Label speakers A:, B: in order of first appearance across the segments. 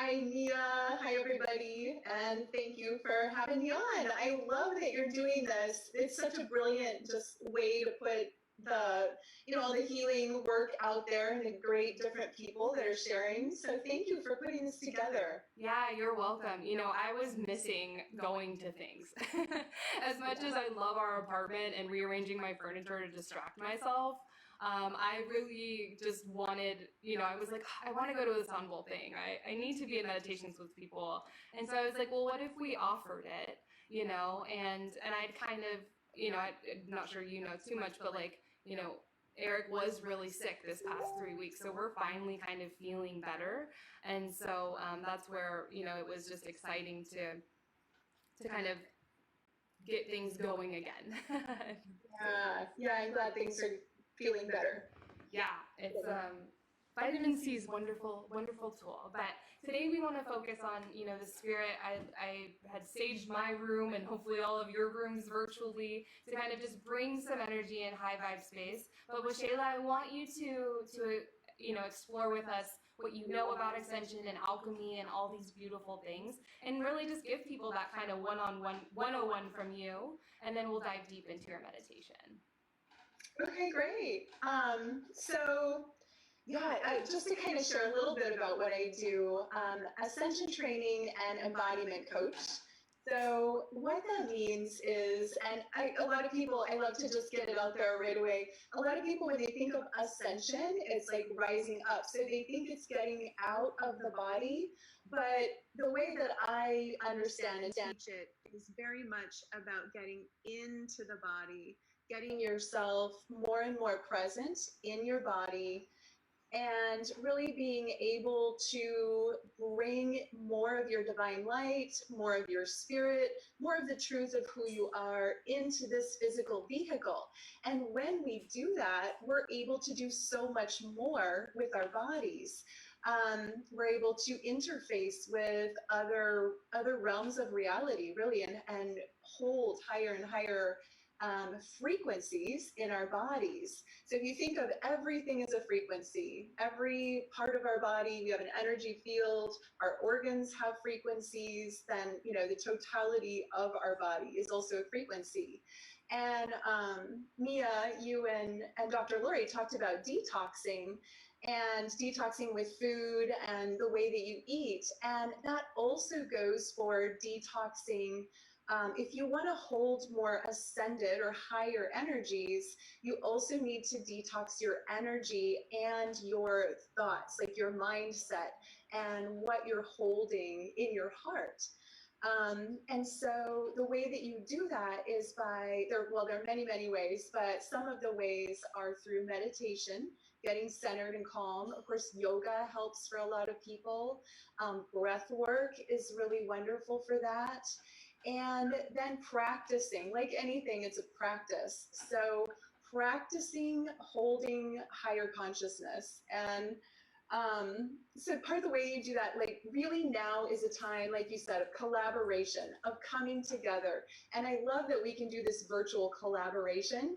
A: Hi, Mia. Hi, everybody. And thank you for having me on. I love that you're doing this. It's such a brilliant just way to put all the healing work out there and the great different people that are sharing. So thank you for putting this together.
B: Yeah, you're welcome. I was missing going to things. As much as I love our apartment and rearranging my furniture to distract myself, I really just wanted, I was like, I want to go to the Sun Bowl thing. I need to be in meditations with people. And so I was like, well, what if we offered it, and I'd kind of, I'm not sure you know too much, but like, Eric was really sick this past 3 weeks, so we're finally kind of feeling better. And so that's where, it was just exciting to kind of get things going again.
A: Yeah, I'm glad things are feeling better.
B: Yeah, it's vitamin C is wonderful tool. But today we want to focus on, the spirit. I had staged my room and hopefully all of your rooms virtually to kind of just bring some energy and high vibe space. But Waxela, I want you to explore with us what you know about ascension and alchemy and all these beautiful things, and really just give people that kind of one-on-one 101 from you, and then we'll dive deep into your meditation.
A: Okay, great. Just to kind of share a little bit about what I do, ascension training and embodiment coach. So what that means is, a lot of people, I love to just get it out there right away. A lot of people, when they think of ascension, it's like rising up. So they think it's getting out of the body. But the way that I understand and teach it is very much about getting into the body, getting yourself more and more present in your body, and really being able to bring more of your divine light, more of your spirit, more of the truth of who you are into this physical vehicle. And when we do that, we're able to do so much more with our bodies. We're able to interface with other realms of reality, really, and hold higher and higher frequencies in our bodies. So if you think of everything as a frequency, every part of our body, we have an energy field, our organs have frequencies, then the totality of our body is also a frequency. And Mia, you and Dr. Lori talked about detoxing with food and the way that you eat. And that also goes for detoxing. If you want to hold more ascended or higher energies, you also need to detox your energy and your thoughts, like your mindset and what you're holding in your heart. And so the way that you do that is there are many, many ways, but some of the ways are through meditation, getting centered and calm. Of course, yoga helps for a lot of people. Breath work is really wonderful for that. And then practicing, like anything, it's a practice. So practicing holding higher consciousness. And so part of the way you do that, like really now is a time, like you said, of collaboration, of coming together. And I love that we can do this virtual collaboration.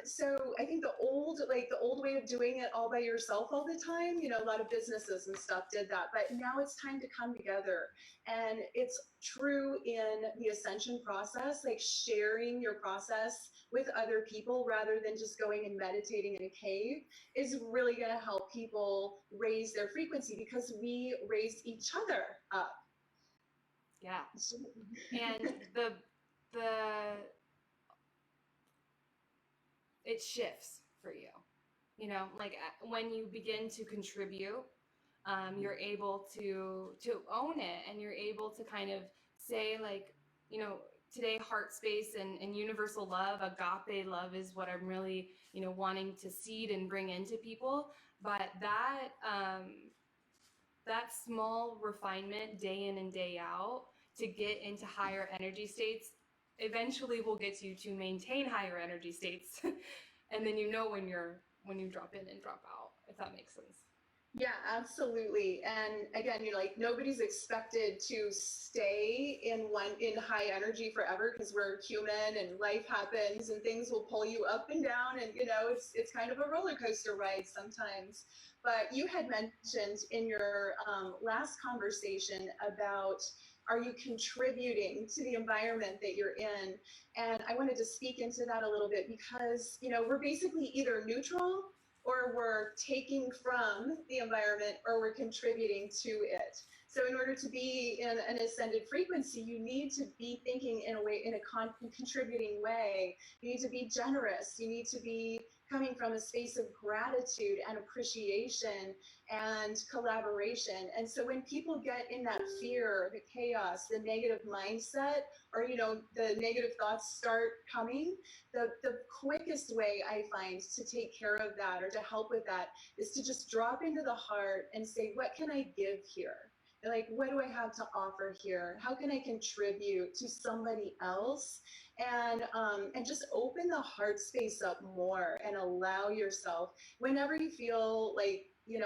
A: So I think the old way of doing it all by yourself all the time, a lot of businesses and stuff did that, but now it's time to come together. And it's true in the ascension process, like sharing your process with other people rather than just going and meditating in a cave is really going to help people raise their frequency, because we raise each other up.
B: Yeah. And it shifts for you, like when you begin to contribute, you're able to own it, and you're able to kind of say, like, today heart space and universal love, agape love, is what I'm really wanting to seed and bring into people. But that small refinement day in and day out to get into higher energy states eventually will get you to maintain higher energy states. And then when you drop in and drop out, if that makes sense.
A: Yeah, absolutely. And again, you're like nobody's expected to stay in high energy forever because we're human and life happens and things will pull you up and down and it's kind of a roller coaster ride sometimes. But you had mentioned in your last conversation about are you contributing to the environment that you're in? And I wanted to speak into that a little bit because we're basically either neutral or we're taking from the environment or we're contributing to it. So in order to be in an ascended frequency, you need to be thinking in a way, in a contributing way. You need to be generous. You need to be coming from a space of gratitude and appreciation and collaboration. And so when people get in that fear, the chaos, the negative mindset, or the negative thoughts start coming, the quickest way I find to take care of that or to help with that is to just drop into the heart and say, what can I give here? Like, what do I have to offer here? How can I contribute to somebody else? And just open the heart space up more and allow yourself whenever you feel like,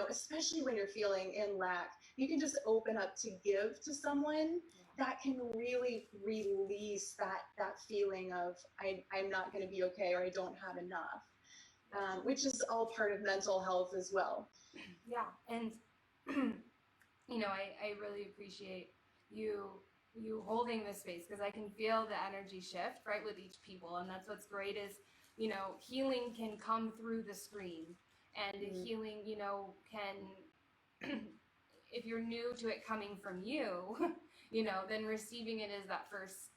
A: especially when you're feeling in lack, you can just open up to give to someone. That can really release that feeling of I'm not going to be okay or I don't have enough, which is all part of mental health as well.
B: Yeah, and I really appreciate you holding this space because I can feel the energy shift right with each people, and that's what's great is healing can come through the screen, and healing can if you're new to it coming from you, then receiving it is that first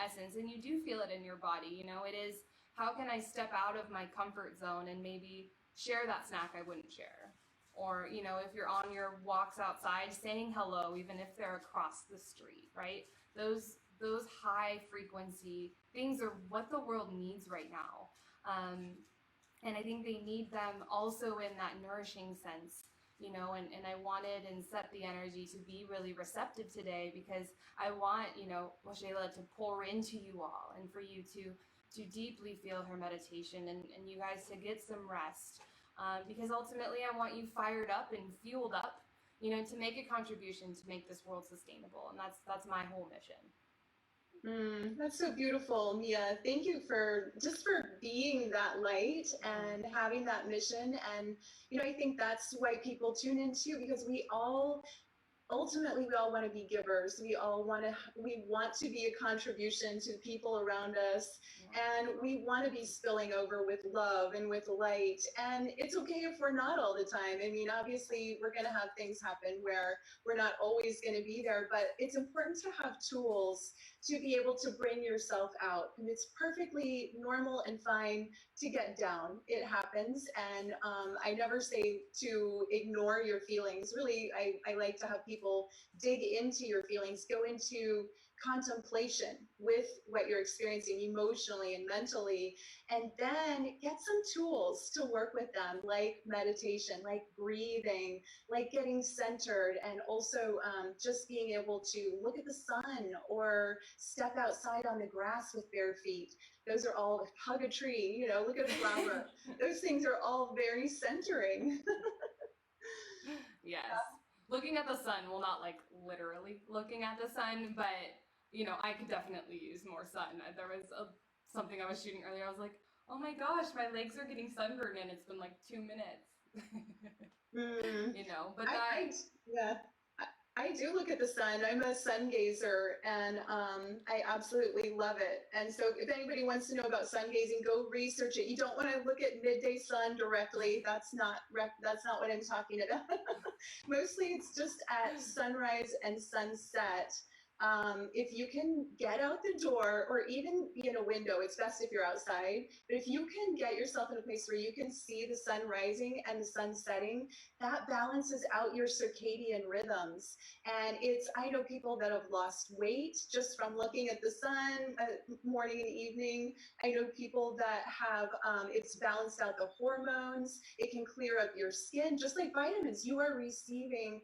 B: essence, and you do feel it in your body. It is how can I step out of my comfort zone and maybe share that snack I wouldn't share, or if you're on your walks outside, saying hello even if they're across the street, right? Those high frequency things are what the world needs right now, and I think they need them also in that nourishing sense, and I wanted and set the energy to be really receptive today because I want, Waxela to pour into you all and for you to deeply feel her meditation and you guys to get some rest. Because ultimately I want you fired up and fueled up, to make a contribution to make this world sustainable. And that's my whole mission.
A: That's so beautiful, Mia. Thank you for being that light and having that mission. And I think that's why people tune in too, because ultimately we all want to be givers. We want to be a contribution to the people around us, and we want to be spilling over with love and with light. And it's okay if we're not all the time. I mean, obviously we're going to have things happen where we're not always going to be there, but it's important to have tools to be able to bring yourself out. And it's perfectly normal and fine to get down. It happens. And I never say to ignore your feelings. Really, I like to have people dig into your feelings, go into contemplation with what you're experiencing emotionally and mentally, and then get some tools to work with them, like meditation, like breathing, like getting centered, and also just being able to look at the sun or step outside on the grass with bare feet. Those are all, hug a tree, look at a flower. Those things are all very centering.
B: Yes. Looking at the sun, well, not like literally looking at the sun, but I could definitely use more sun. There was something I was shooting earlier. I was like, oh my gosh, my legs are getting sunburned and it's been like 2 minutes. But
A: yeah. I do look at the sun. I'm a sun gazer, and I absolutely love it. And so, if anybody wants to know about sun gazing, go research it. You don't want to look at midday sun directly. That's not what I'm talking about. Mostly, it's just at sunrise and sunset. If you can get out the door or even be in a window, it's best if you're outside. But if you can get yourself in a place where you can see the sun rising and the sun setting, that balances out your circadian rhythms. And I know people that have lost weight just from looking at the sun morning and evening. I know people that have, it's balanced out the hormones. It can clear up your skin, just like vitamins. You are receiving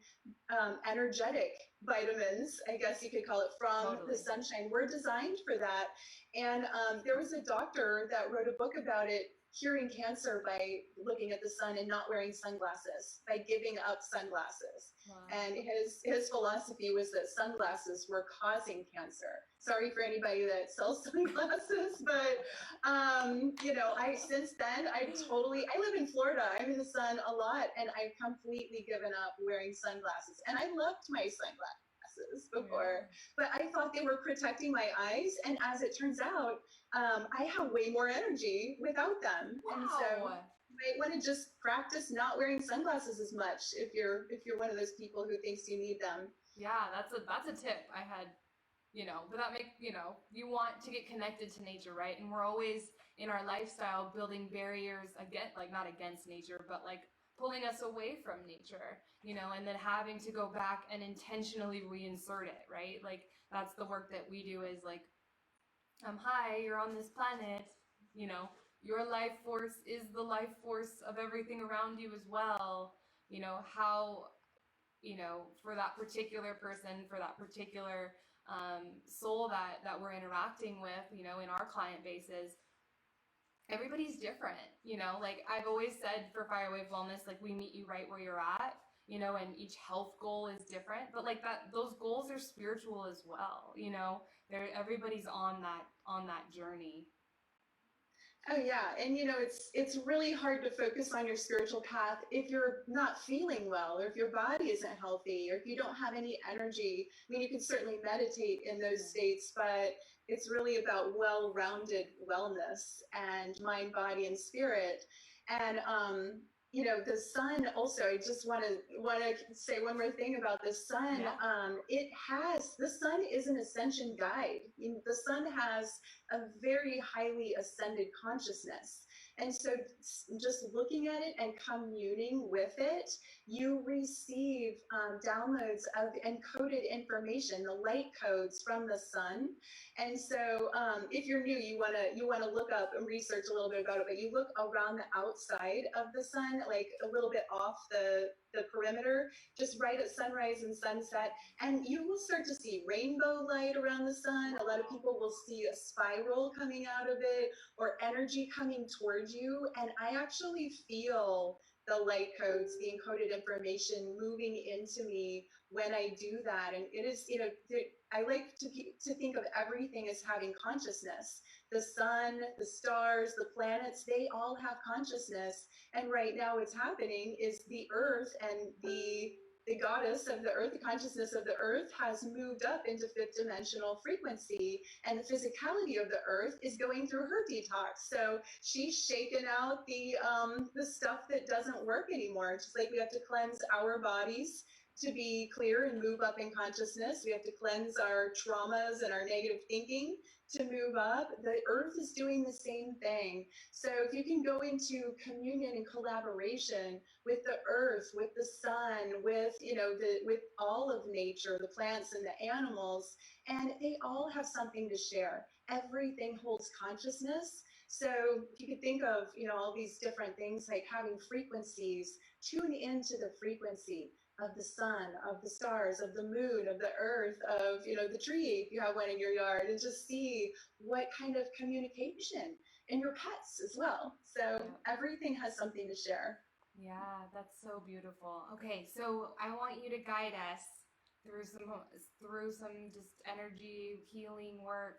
A: energetic vitamins, I guess you could call it, from the sunshine. We're designed for that. And there was a doctor that wrote a book about it. curing cancer by looking at the sun and not wearing sunglasses, by giving up sunglasses.
B: Wow.
A: And his philosophy was that sunglasses were causing cancer. Sorry for anybody that sells sunglasses, but since then I live in Florida. I'm in the sun a lot, and I've completely given up wearing sunglasses. And I loved my sunglasses before, but I thought they were protecting my eyes, and as it turns out, I have way more energy without them.
B: Wow.
A: And so you might want to just practice not wearing sunglasses as much if you're one of those people who thinks you need them.
B: Yeah, that's a tip I had, but that you want to get connected to nature, right? And we're always in our lifestyle building barriers not against nature, but like pulling us away from nature, and then having to go back and intentionally reinsert it, right? Like that's the work that we do is like, hi, you're on this planet, your life force is the life force of everything around you as well. How, for that particular person, for that particular soul that we're interacting with, in our client bases, everybody's different, like I've always said for Firewave Wellness, like we meet you right where you're at, and each health goal is different, but like those goals are spiritual as well, everybody's on that journey.
A: Oh yeah, and it's really hard to focus on your spiritual path if you're not feeling well, or if your body isn't healthy, or if you don't have any energy. I mean, you can certainly meditate in those states, but it's really about well-rounded wellness and mind, body, and spirit. And the sun also, I just want to say one more thing about the sun.
B: Yeah.
A: The sun is an ascension guide. The sun has a very highly ascended consciousness. And so just looking at it and communing with it, you receive downloads of encoded information, the light codes from the sun. And so if you're new, you want to look up and research a little bit about it, but you look around the outside of the sun, like a little bit off the perimeter, just right at sunrise and sunset, and you will start to see rainbow light around the sun. A lot of people will see a spiral coming out of it, or energy coming towards you. And I actually feel the light codes, the encoded information moving into me when I do that. And it is, I like to think of everything as having consciousness. The sun, the stars, the planets, they all have consciousness. And right now what's happening is the earth and the goddess of the earth, the consciousness of the earth, has moved up into fifth dimensional frequency, and the physicality of the earth is going through her detox. So she's shaken out the stuff that doesn't work anymore. Just like we have to cleanse our bodies to be clear and move up in consciousness, we have to cleanse our traumas and our negative thinking to move up. The earth is doing the same thing. So if you can go into communion and collaboration with the earth, with the sun, with with all of nature, the plants and the animals, and they all have something to share. Everything holds consciousness. So if you could think of all these different things, like having frequencies, tune into the frequency of the sun, of the stars, of the moon, of the earth, of the tree if you have one in your yard, and just see what kind of communication, and your pets as well. So everything has something to share.
B: Yeah, that's so beautiful. Okay, so I want you to guide us through some just energy healing work.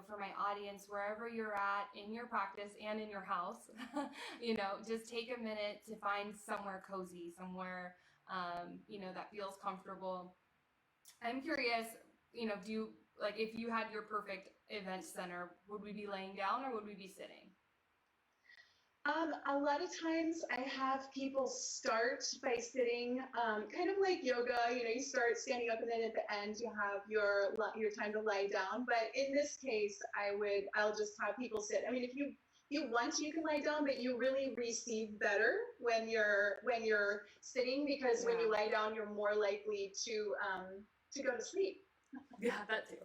B: For my audience, wherever you're at in your practice and in your house, just take a minute to find somewhere cozy, somewhere that feels comfortable. I'm curious, do you, like, if you had your perfect event center, would we be laying down or would we be sitting?
A: A lot of times I have people start by sitting, kind of like yoga. You start standing up, and then at the end you have your time to lie down. But in this case, I'll just have people sit. I mean, if you want to, you can lie down, but you really receive better when you're sitting, because when you lie down, you're more likely to go to sleep.
B: Yeah, that too.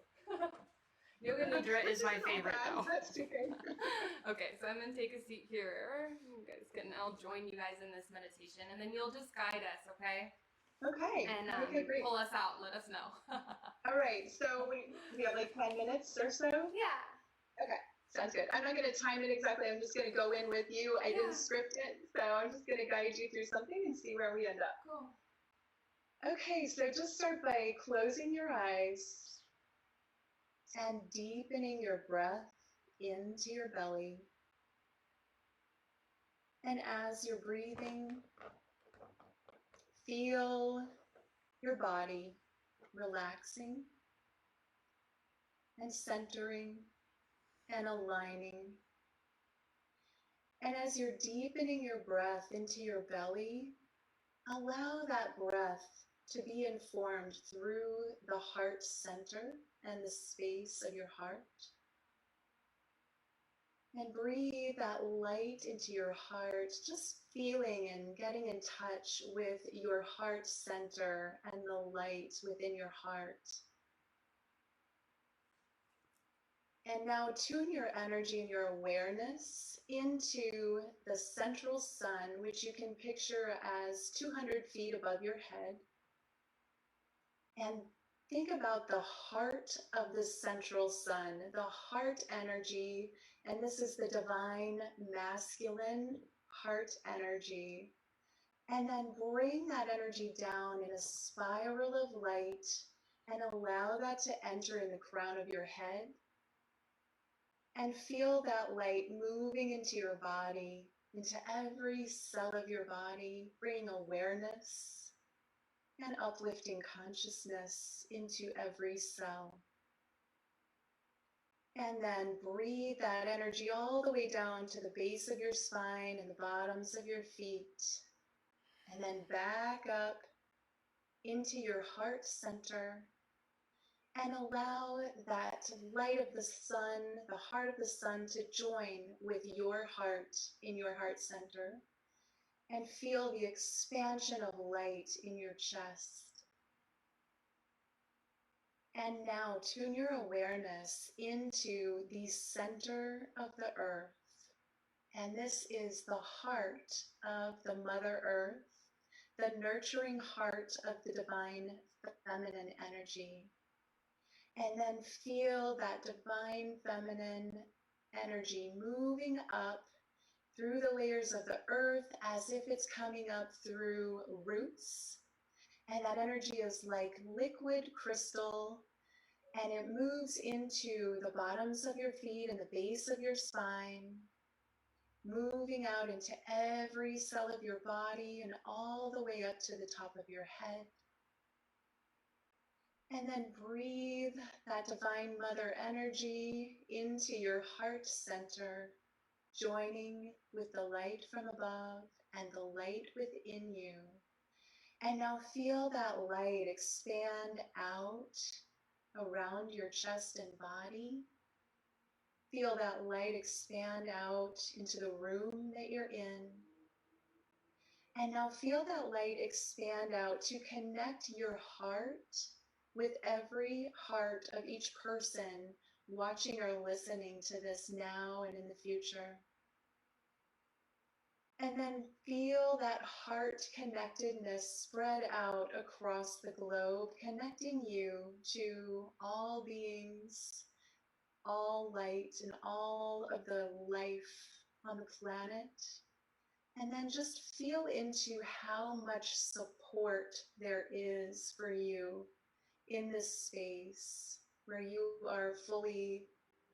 B: Yoga Nidra is my favorite, though.
A: That's too good.
B: Okay, so I'm going to take a seat here. You guys I'll join you guys in this meditation, and then you'll just guide us, okay?
A: Okay.
B: And
A: okay, great.
B: Pull us out. Let us know.
A: All right. So we have like 10 minutes or so?
B: Yeah.
A: Okay. Sounds good. I'm not going to time it exactly. I'm just going to go in with you. I didn't script it, so I'm just going to guide you through something and see where we end up.
B: Cool.
A: Okay, so just start by closing your eyes and deepening your breath into your belly. And as you're breathing, feel your body relaxing and centering and aligning. And as you're deepening your breath into your belly, allow that breath to be informed through the heart center and the space of your heart. And breathe that light into your heart, just feeling and getting in touch with your heart center and the light within your heart. And now tune your energy and your awareness into the central sun, which you can picture as 200 feet above your head. And think about the heart of the central sun, the heart energy, and this is the divine masculine heart energy. And then bring that energy down in a spiral of light and allow that to enter in the crown of your head. And feel that light moving into your body, into every cell of your body, bringing awareness and uplifting consciousness into every cell. And then breathe that energy all the way down to the base of your spine and the bottoms of your feet. And then back up into your heart center. And allow that light of the sun, the heart of the sun, to join with your heart in your heart center. And feel the expansion of light in your chest. And now tune your awareness into the center of the earth. And this is the heart of the Mother Earth, the nurturing heart of the divine feminine energy. And then feel that divine feminine energy moving up through the layers of the earth as if it's coming up through roots. And that energy is like liquid crystal, and it moves into the bottoms of your feet and the base of your spine, moving out into every cell of your body and all the way up to the top of your head. And then breathe that divine mother energy into your heart center, joining with the light from above and the light within you. And now feel that light expand out around your chest and body. Feel that light expand out into the room that you're in. And now feel that light expand out to connect your heart with every heart of each person watching or listening to this now and in the future. And then feel that heart connectedness spread out across the globe, connecting you to all beings, all light, and all of the life on the planet. And then just feel into how much support there is for you in this space where you are fully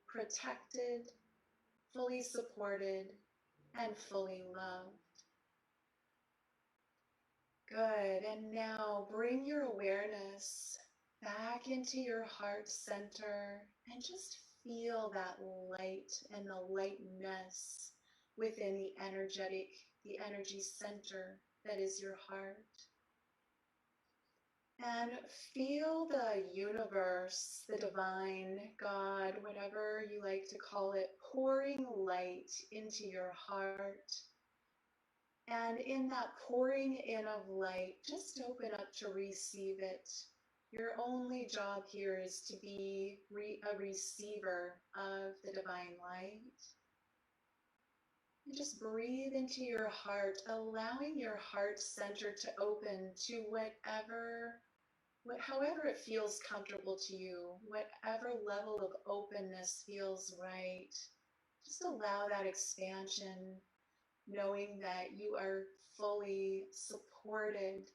A: protected, fully supported, and fully loved. Good. And now bring your awareness back into your heart center and just feel that light and the lightness within the energy center that is your heart. And feel the universe, the divine, God, whatever you like to call it, pouring light into your heart. And in that pouring in of light, just open up to receive it. Your only job here is to be a receiver of the divine light. And just breathe into your heart, allowing your heart center to open to however it feels comfortable to you, whatever level of openness feels right. Just allow that expansion, knowing that you are fully supported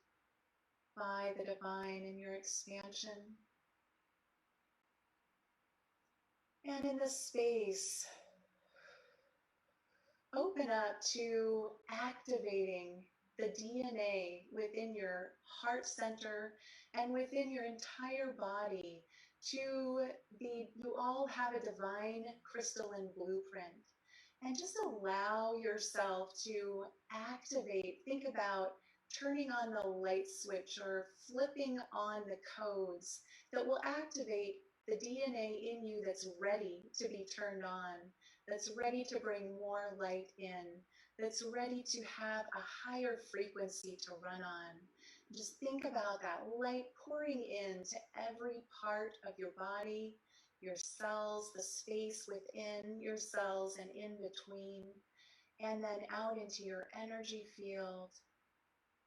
A: by the divine in your expansion. And in this space, open up to activating the DNA within your heart center and within your entire body to you all have a divine crystalline blueprint. And just allow yourself to activate. Think about turning on the light switch or flipping on the codes that will activate the DNA in you that's ready to be turned on, that's ready to bring more light in, that's ready to have a higher frequency to run on. Just think about that light pouring into every part of your body, your cells, the space within your cells and in between, and then out into your energy field,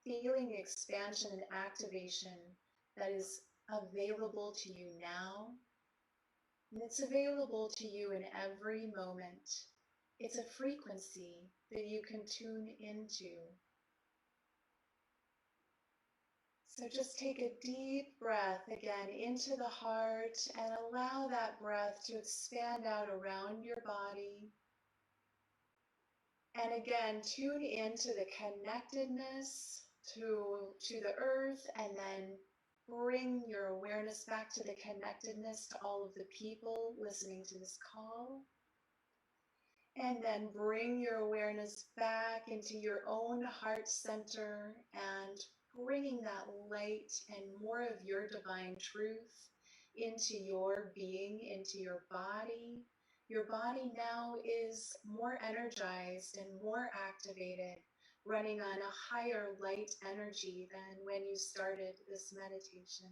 A: feeling the expansion and activation that is available to you now. And it's available to you in every moment. It's a frequency that you can tune into. So just take a deep breath again into the heart and allow that breath to expand out around your body. And again, tune into the connectedness to the earth, and then bring your awareness back to the connectedness to all of the people listening to this call. And then bring your awareness back into your own heart center and bringing that light and more of your divine truth into your being, into your body. Your body now is more energized and more activated, running on a higher light energy than when you started this meditation.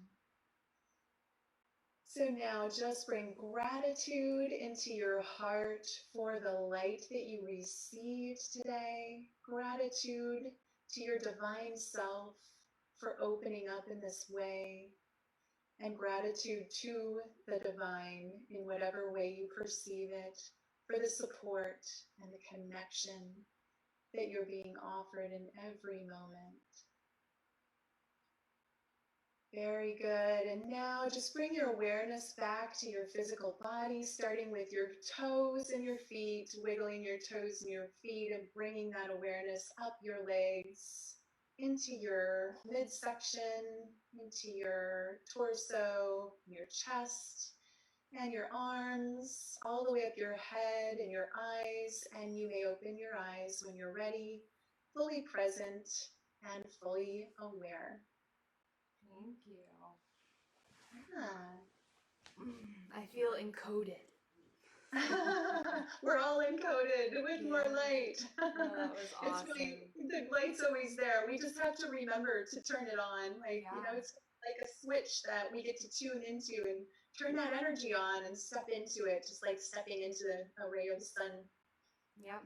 A: So now just bring gratitude into your heart for the light that you received today. Gratitude to your divine self for opening up in this way. And gratitude to the divine in whatever way you perceive it, for the support and the connection that you're being offered in every moment. Very good. And now just bring your awareness back to your physical body, starting with your toes and your feet, wiggling your toes and your feet and bringing that awareness up your legs, into your midsection, into your torso, your chest, and your arms, all the way up your head and your eyes. And you may open your eyes when you're ready, fully present and fully aware.
B: Thank you.
A: Yeah.
B: I feel encoded.
A: We're all encoded with more light.
B: Oh, that was awesome.
A: It's really, the light's always there. We just have to remember to turn it on. Like,
B: Yeah.
A: you know, it's like a switch that we get to tune into and turn that energy on and step into it, just like stepping into a ray of the sun.
B: Yep.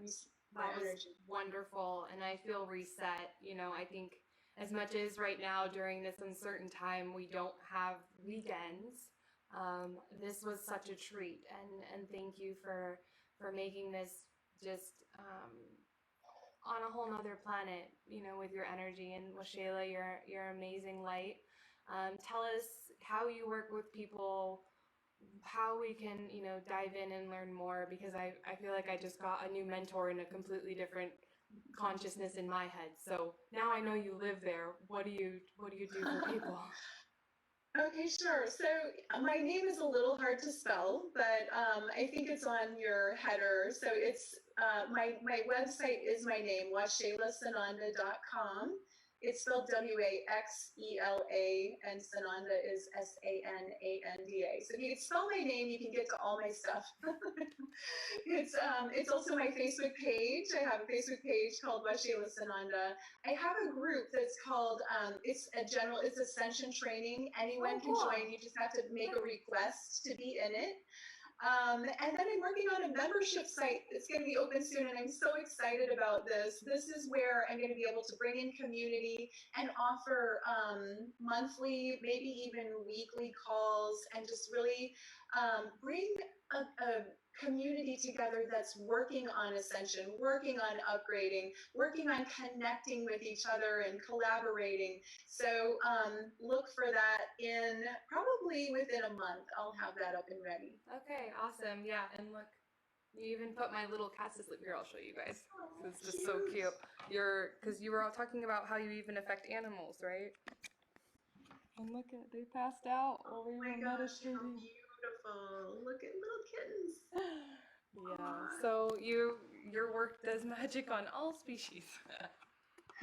B: That was wonderful. And I feel reset. You know, I think as much as right now during this uncertain time, we don't have weekends. This was such a treat, and thank you for making this just on a whole nother planet, you know, with your energy. And Waxela, your amazing light. Tell us how you work with people, how we can, you know, dive in and learn more, because I feel like I just got a new mentor in a completely different consciousness in my head. So now I know you live there. What do you do for people?
A: Okay, sure. So my name is a little hard to spell, but I think it's on your header. So it's my website is my name, waxelasananda.com. It's spelled Waxela, and Sananda is Sananda. So if you can spell my name, you can get to all my stuff. It's also my Facebook page. I have a Facebook page called Waxela Sananda. I have a group that's called it's Ascension Training. Anyone can join. You just have to make a request to be in it. And then I'm working on a membership site that's going to be open soon, and I'm so excited about this. This is where I'm going to be able to bring in community and offer monthly, maybe even weekly calls, and just really bring a community together that's working on ascension, working on upgrading, working on connecting with each other and collaborating. So look for that in probably within a month. I'll have that up and ready.
B: Okay, awesome. Yeah, and look, you even put my little cats to sleep. Here, I'll show you guys.
A: Oh,
B: It's just so cute. Because you were all talking about how you even affect animals, right? And look at, they passed out while we were
A: my gosh, how
B: meditating.
A: beautiful. Look at little kittens.
B: Yeah, so your work does magic on all species.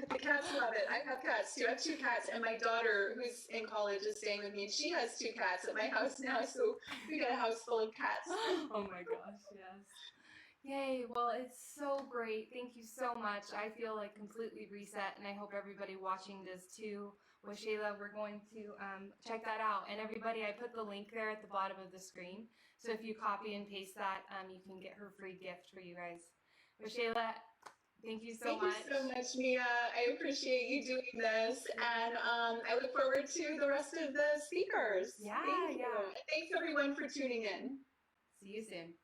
A: The cats love it. I have cats too. I have two cats, and my daughter, who's in college, is staying with me, and she has two cats at my house now. So we got a house full of cats.
B: Oh my gosh, yes. Yay, well, it's so great. Thank you so much. I feel like completely reset, and I hope everybody watching does too. Waxela, we're going to check that out. And everybody, I put the link there at the bottom of the screen. So if you copy and paste that, you can get her free gift for you guys. Waxela, thank you so much.
A: Thank you so much, Mia. I appreciate you doing this, and I look forward to the rest of the speakers.
B: Yeah,
A: Thank you.
B: yeah.
A: And thanks everyone for tuning in.
B: See you soon.